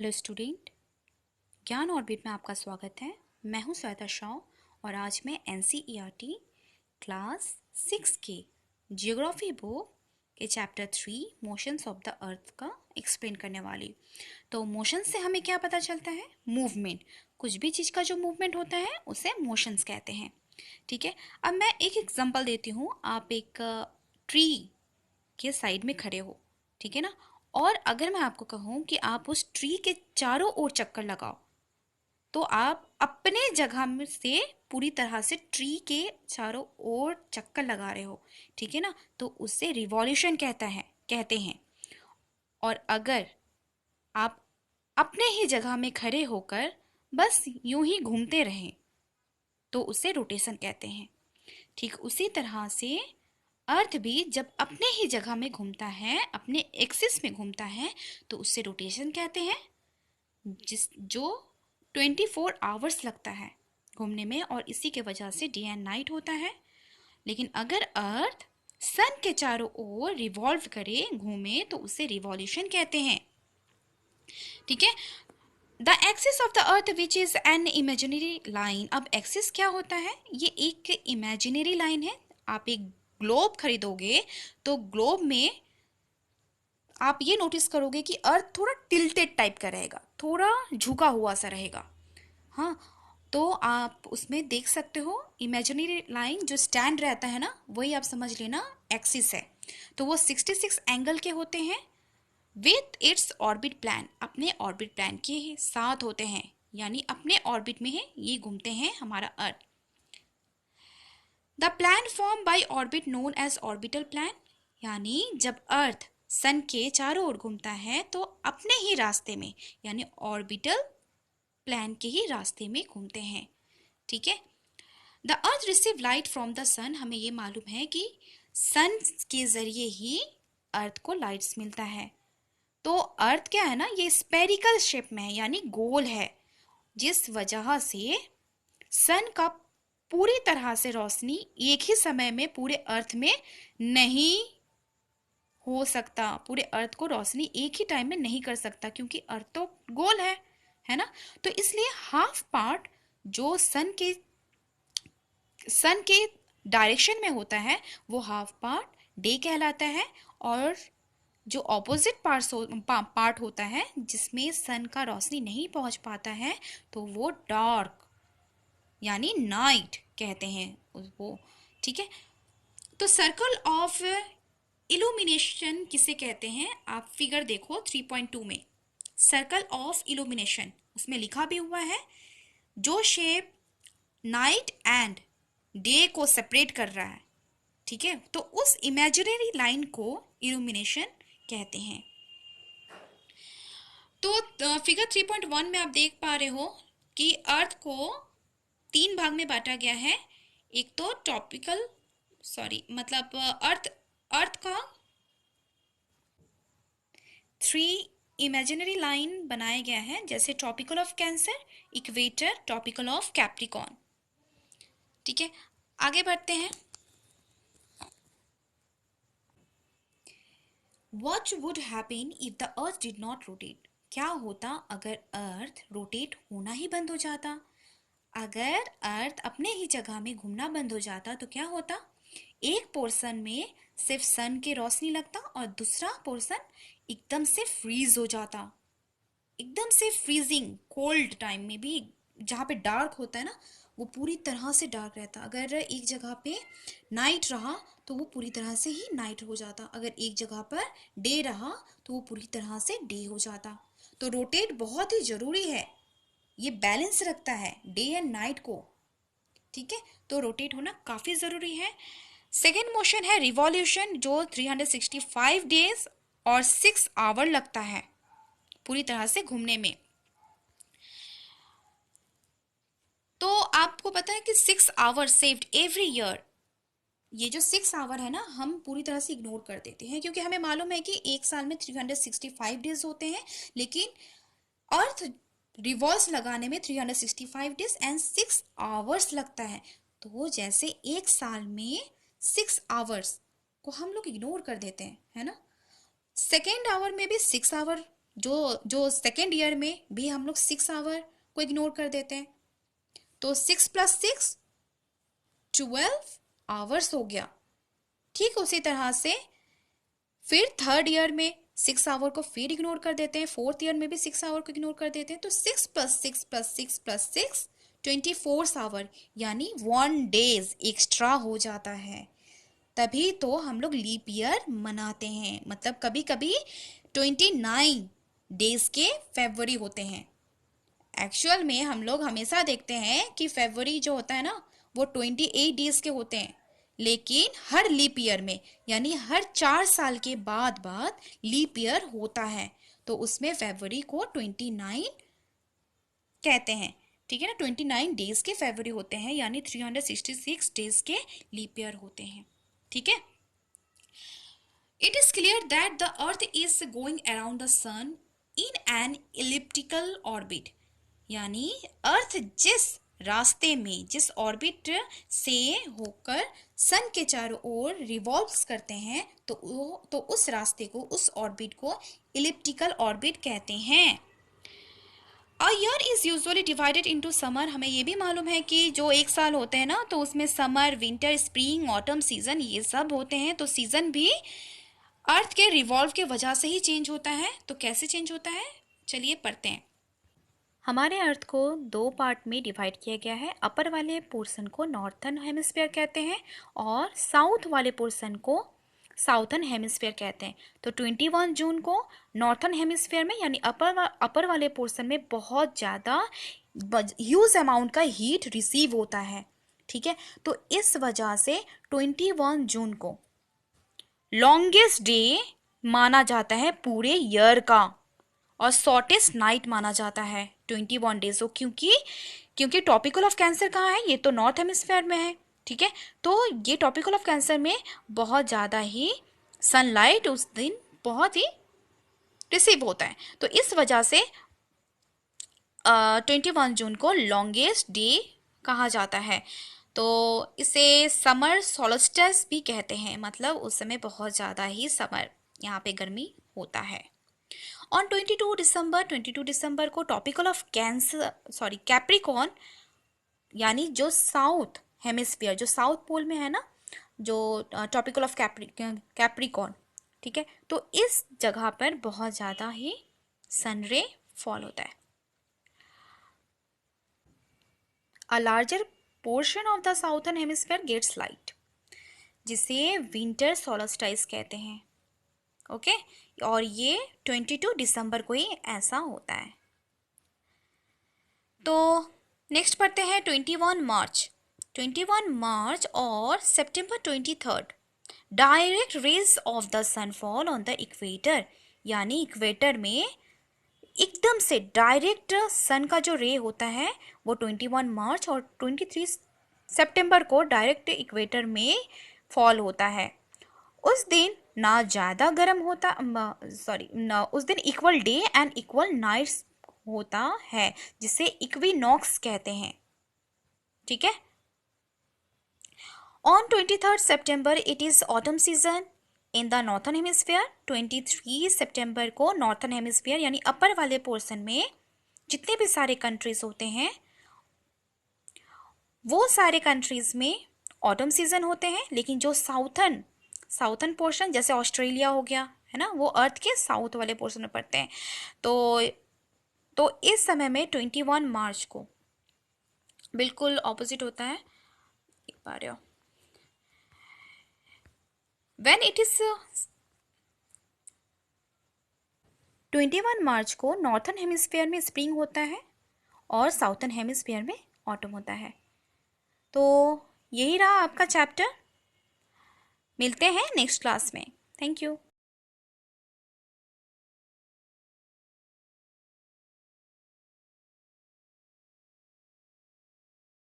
Hello student, ज्ञान orbit में आपका स्वागत है। मैं हूं श्वेता शाह और आज मैं एनसीईआरटी क्लास 6 के जियोग्राफी बुक के chapter 3 motions of the earth का एक्सप्लेन करने वाली। तो मोशन से हमें क्या पता चलता है? मूवमेंट। कुछ भी चीज़ का जो मूवमेंट होता है उसे मोशंस कहते हैं। ठीक है, अब मैं एक एग्जांपल देती हूँ। आप एक ट्री के साइड में खड़े हो, ठीक है ना, और अगर मैं आपको कहूँ कि आप उस ट्री के चारों ओर चक्कर लगाओ तो आप अपने जगह में से पूरी तरह से ट्री के चारों ओर चक्कर लगा रहे हो, ठीक है ना, तो उससे रिवॉल्यूशन कहते हैं। और अगर आप अपने ही जगह में खड़े होकर बस यूं ही घूमते रहें तो उसे रोटेशन कहते हैं। ठीक उसी तरह से अर्थ भी जब अपने ही जगह में घूमता है, अपने एक्सिस में घूमता है, तो उससे रोटेशन कहते हैं। जिस जो 24 आवर्स लगता है घूमने में, और इसी के वजह से डे एंड नाइट होता है। लेकिन अगर अर्थ सन के चारों ओर रिवॉल्व करे, घूमे, तो उसे रिवॉल्यूशन कहते हैं। ठीक है, the axis of the earth which is an imaginary line. अब एक्सिस क्या होता है? ये एक इमेजिनरी लाइन है। आप एक ग्लोब खरीदोगे तो ग्लोब में आप ये नोटिस करोगे कि अर्थ थोड़ा टिल्टेड टाइप का रहेगा, थोड़ा झुका हुआ सा रहेगा। हाँ, तो आप उसमें देख सकते हो इमेजिनरी लाइन जो स्टैंड रहता है ना, वही आप समझ लेना एक्सिस है। तो वो 66 एंगल के होते हैं विथ इट्स ऑर्बिट प्लान, अपने ऑर्बिट प्लान के साथ होते हैं, यानी अपने ऑर्बिट में है ये घूमते हैं हमारा earth. The plane form by orbit known as orbital plane, यानी जब अर्थ सन के चारों ओर घूमता है तो अपने ही रास्ते में, यानी ऑर्बिटल प्लान के ही रास्ते में घूमते हैं। ठीक है, the earth receive light from the sun. हमें ये मालूम है कि सन के जरिए ही अर्थ को लाइट्स मिलता है। तो अर्थ क्या है ना, ये स्पेरिकल शेप में है, यानी गोल है, जिस वजह से सन का पूरी तरह से रोशनी एक ही समय में पूरे अर्थ में नहीं हो सकता। पूरे अर्थ को रोशनी एक ही टाइम में नहीं कर सकता, क्योंकि अर्थ तो गोल है ना। तो इसलिए हाफ पार्ट जो सन के डायरेक्शन में होता है वो हाफ पार्ट डे कहलाता है, और जो ऑपोजिट पार्ट होता है जिसमें सन का रोशनी नहीं पहुंच पाता है तो वो डार्क यानी नाइट कहते हैं वो। ठीक है, तो सर्कल ऑफ इल्यूमिनेशन किसे कहते हैं? आप फिगर देखो 3.2 में, सर्कल ऑफ इल्यूमिनेशन उसमें लिखा भी हुआ है, जो शेप नाइट एंड डे को सेपरेट कर रहा है। ठीक है, तो उस इमेजिनरी लाइन को इल्यूमिनेशन कहते हैं। तो फिगर 3.1 में आप देख पा रहे हो कि अर्थ को 3 भाग में बांटा गया है। एक तो टॉपिकल मतलब अर्थ का 3 इमेजिनरी लाइन बनाया गया है, जैसे tropical of cancer, equator, tropical of Capricorn. ठीक है, आगे बढ़ते हैं। What would happen if the earth did not rotate? क्या होता अगर अर्थ रोटेट होना ही बंद हो जाता? अगर अर्थ अपने ही जगह में घूमना बंद हो जाता तो क्या होता? एक पोर्शन में सिर्फ सन की रोशनी लगता और दूसरा पोर्शन एकदम से फ्रीज हो जाता। एकदम से फ्रीजिंग कोल्ड टाइम में भी जहाँ पे डार्क होता है ना, वो पूरी तरह से डार्क रहता। अगर एक जगह पे नाइट रहा तो वो पूरी तरह से ही नाइट हो जाता। अगर एक जगह पर डे रहा तो वो पूरी तरह से डे हो जाता। तो रोटेट बहुत ही जरूरी है, ये बैलेंस रखता है डे एंड नाइट को। ठीक है, तो रोटेट होना काफी जरूरी है। सेकेंड मोशन है रिवॉल्यूशन, जो 365 डेज और 6 आवर लगता है पूरी तरह से घूमने में। तो आपको पता है कि 6 आवर सेव्ड एवरी ईयर। ये जो 6 आवर है ना, हम पूरी तरह से इग्नोर कर देते हैं, क्योंकि हमें मालूम है कि एक साल में 365 डेज होते हैं, लेकिन अर्थ रिवॉल्व लगाने में 365 डेज एंड 6 आवर्स लगता है। तो जैसे एक साल में 6 आवर्स को हम लोग इग्नोर कर देते हैं, है ना। सेकेंड आवर में भी 6 आवर जो जो सेकेंड ईयर में भी हम लोग 6 आवर को इग्नोर कर देते हैं, तो 6 + 6 12 आवर्स हो गया। ठीक उसी तरह से फिर थर्ड ईयर में 6 आवर को फिर इग्नोर कर देते हैं, फोर्थ ईयर में भी 6 आवर को इग्नोर कर देते हैं, तो 6 + 6 + 6 + 6 24 आवर, यानी 1 डेज एक्स्ट्रा हो जाता है। तभी तो हम लोग लीप ईयर मनाते हैं। मतलब कभी कभी 29 डेज के फरवरी होते हैं। एक्चुअल में हम लोग हमेशा देखते हैं कि फरवरी जो होता है ना वो 28 डेज के होते हैं, लेकिन हर लीप ईयर में यानी हर 4 साल के बाद लीप ईयर होता है, तो उसमें फरवरी को 29 कहते हैं। ठीक है ना, 29 डेज के फरवरी होते हैं, यानी 366 डेज के लीप ईयर होते हैं। ठीक है। It is clear that the earth is going around the sun in an elliptical orbit, यानी अर्थ जिस रास्ते में, जिस ऑर्बिट से होकर सन के चारों ओर रिवॉल्व्स करते हैं, तो उस रास्ते को, उस ऑर्बिट को इलिप्टिकल ऑर्बिट कहते हैं। A year is usually divided into summer. हमें ये भी मालूम है कि जो एक साल होते हैं ना, तो उसमें summer, winter, spring, autumn season ये सब होते हैं। तो सीजन भी अर्थ के रिवॉल्व के वजह से ही चेंज होता है। तो कैसे चेंज होता है, चलिए पढ़ते हैं। हमारे अर्थ को 2 पार्ट में डिवाइड किया गया है। अपर वाले पोर्शन को नॉर्थर्न हेमिस्फीयर कहते हैं और साउथ वाले पोर्शन को साउथर्न हेमिस्फीयर कहते हैं। तो 21 जून को नॉर्थर्न हेमिस्फीयर में यानी अपर वाले पोर्शन में बहुत ज़्यादा ह्यूज अमाउंट का हीट रिसीव होता है। ठीक है, तो इस वजह से 21 जून को लॉन्गेस्ट डे माना जाता है पूरे ईयर का, और शॉर्टेस्ट नाइट माना जाता है 21 डेज को। क्योंकि टॉपिकल ऑफ कैंसर कहाँ है, ये तो नॉर्थ हेमिस्फीयर में है। ठीक है, तो ये टॉपिकल ऑफ कैंसर में बहुत ज़्यादा ही सनलाइट उस दिन बहुत ही रिसीव होता है, तो इस वजह से 21 जून को लॉन्गेस्ट डे कहा जाता है। तो इसे समर सोल्स्टिस भी कहते हैं, मतलब उस समय बहुत ज़्यादा ही समर, यहाँ पे गर्मी होता है। ऑन 22 दिसंबर को टॉपिकल ऑफ कैप्रिकॉर्न, यानी जो साउथ हेमिस्फीयर, जो साउथ पोल में है ना, जो टॉपिकल ऑफ कैप्रिकॉर्न, ठीक है, तो इस जगह पर बहुत ज़्यादा ही सनरे फॉल होता है। A larger portion of the southern hemisphere gets light, जिसे विंटर सोल्स्टिस कहते हैं। ओके, और ये 22 दिसंबर को ही ऐसा होता है। तो नेक्स्ट पढ़ते हैं 21 मार्च और सितंबर 23, direct rays of the sun fall on the equator, यानी इक्वेटर में एकदम से डायरेक्ट सन का जो रे होता है वो 21 मार्च और 23 सितंबर को डायरेक्ट इक्वेटर में फॉल होता है। उस दिन ना ज़्यादा गर्म होता, उस दिन equal day and equal nights होता है, जिसे इक्विनॉक्स कहते हैं। ठीक है, on 23 September it is autumn season in the northern hemisphere. 23 सितंबर को नॉर्थर्न हेमिस्फीयर यानी अपर वाले पोर्शन में जितने भी सारे कंट्रीज होते हैं, वो सारे कंट्रीज में ऑटम सीजन होते हैं। लेकिन जो साउथर्न पोर्शन, जैसे ऑस्ट्रेलिया हो गया है ना, वो अर्थ के साउथ वाले पोर्शन में पड़ते हैं। तो इस समय में 21 मार्च को बिल्कुल ऑपोजिट होता है। देख पा रहे हो, व्हेन इट इज 21 मार्च को नॉर्थर्न हेमिस्फीयर में स्प्रिंग होता है और साउथर्न हेमिस्फीयर में ऑटम होता है। तो यही रहा आपका चैप्टर। मिलते हैं नेक्स्ट क्लास में। Thank you.